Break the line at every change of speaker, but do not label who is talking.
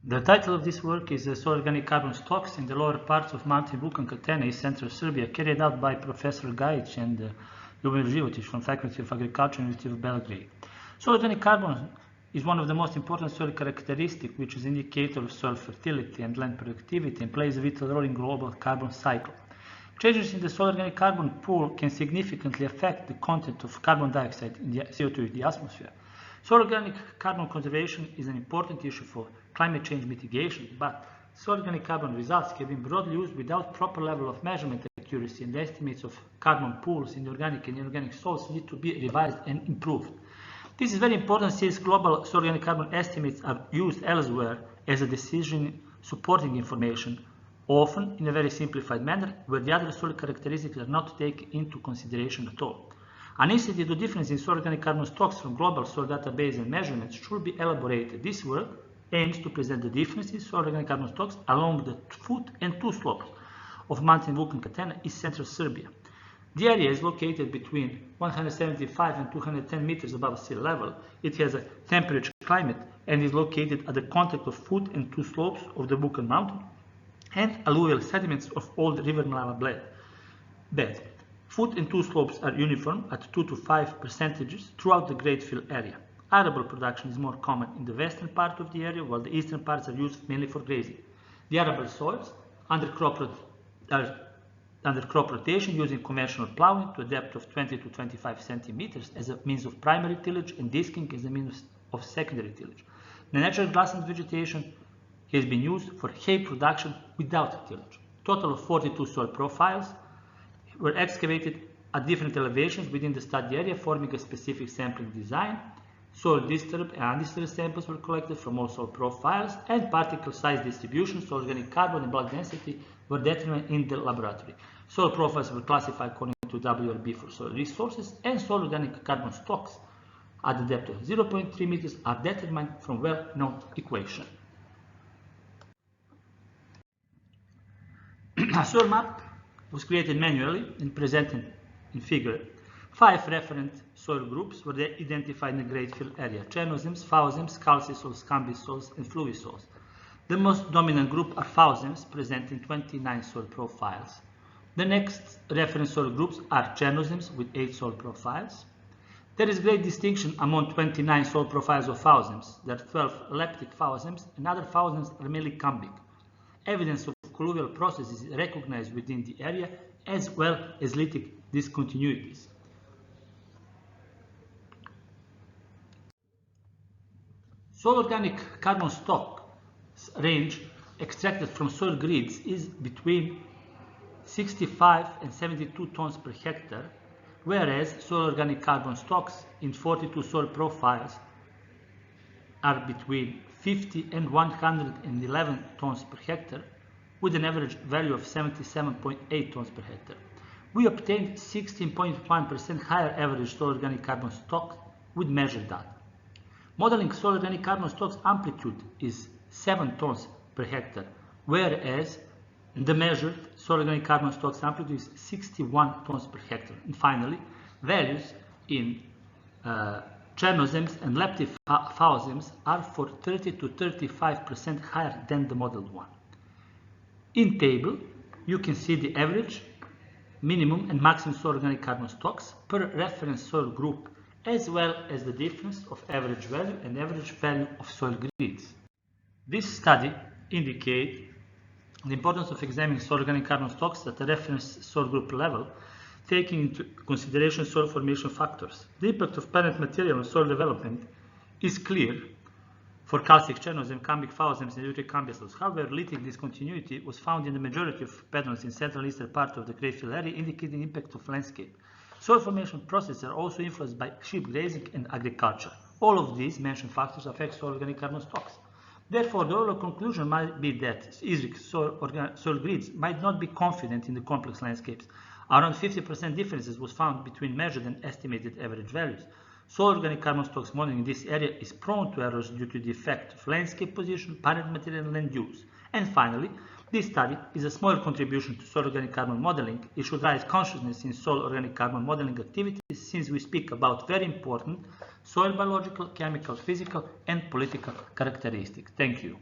The title of this work is Soil Organic Carbon Stocks in the Lower Parts of Mountain Vukan Catena, East Central Serbia, carried out by Professor Gajic and Ljubomir Zivotic from Faculty of Agriculture, University of Belgrade. Soil organic carbon is one of the most important soil characteristics, which is an indicator of soil fertility and land productivity and plays a vital role in global carbon cycle. Changes in the soil organic carbon pool can significantly affect the content of carbon dioxide in the CO2 in the atmosphere. Soil organic carbon conservation is an important issue for climate change mitigation, but soil organic carbon results have been broadly used without proper level of measurement accuracy, and the estimates of carbon pools in the organic and inorganic soils need to be revised and improved. This is very important since global soil organic carbon estimates are used elsewhere as a decision supporting information, often in a very simplified manner, where the other soil characteristics are not taken into consideration at all. An insight into difference in soil organic carbon stocks from global soil database and measurements should be elaborated. This work aims to present the difference in soil organic carbon stocks along the foot and two slopes of Mountain Vukan Catena, East Central Serbia. The area is located between 175 and 210 meters above sea level. It has a temperate climate and is located at the contact of foot and two slopes of the Vukan Mountain and alluvial sediments of old river lava bed. Foot and two slopes are uniform at 2 to 5% throughout the great field area. Arable production is more common in the western part of the area, while the eastern parts are used mainly for grazing. The arable soils under crop rotation using conventional plowing to a depth of 20 to 25 centimeters as a means of primary tillage and disking as a means of secondary tillage. The natural grassland vegetation has been used for hay production without tillage. Total of 42 soil profiles were excavated at different elevations within the study area, forming a specific sampling design. Soil disturbed and undisturbed samples were collected from all soil profiles, and particle size distribution, soil organic carbon and bulk density were determined in the laboratory. Soil profiles were classified according to WRB for soil resources, and soil organic carbon stocks at the depth of 0.3 meters are determined from well-known equation. A soil map was created manually and presented in figure. 5 referent soil groups were identified in the great field area: Chernozems, Fauzems, calcisols, cambisols, and fluvisols. The most dominant group are Fauzems, presenting 29 soil profiles. The next reference soil groups are Chernozems with 8 soil profiles. There is great distinction among 29 soil profiles of Fauzems. There are 12 leptic Fauzems, and other Fauzems are mainly cambic. Evidence of colluvial processes is recognized within the area, as well as lithic discontinuities. Soil organic carbon stock range extracted from soil grids is between 65 and 72 tons per hectare, whereas soil organic carbon stocks in 42 soil profiles are between 50 and 111 tons per hectare, with an average value of 77.8 tons per hectare. We obtained 16.1% higher average soil organic carbon stock with measured data. Modeling soil organic carbon stocks amplitude is 7 tons per hectare, whereas the measured soil organic carbon stocks amplitude is 61 tons per hectare. And finally, values in Chernozems and leptic Fauzems are for 30 to 35% higher than the modeled one. In table, you can see the average, minimum and maximum soil organic carbon stocks per reference soil group, as well as the difference of average value and average value of soil grids. This study indicates the importance of examining soil organic carbon stocks at the reference soil group level, taking into consideration soil formation factors. The impact of parent material on soil development is clear for calcic Chernozem, cambic Fauzems, and euthymic cambisols. However, lithic discontinuity was found in the majority of patterns in central and eastern part of the great field area, indicating the impact of landscape. Soil formation processes are also influenced by sheep grazing and agriculture. All of these mentioned factors affect soil organic carbon stocks. Therefore, the overall conclusion might be that soil grids might not be confident in the complex landscapes. Around 50% differences was found between measured and estimated average values. Soil organic carbon stocks modeling in this area is prone to errors due to the effect of landscape position, parent material, and land use. And finally, this study is a small contribution to soil organic carbon modeling. It should raise consciousness in soil organic carbon modeling activities, since we speak about very important soil biological, chemical, physical, and political characteristics. Thank you.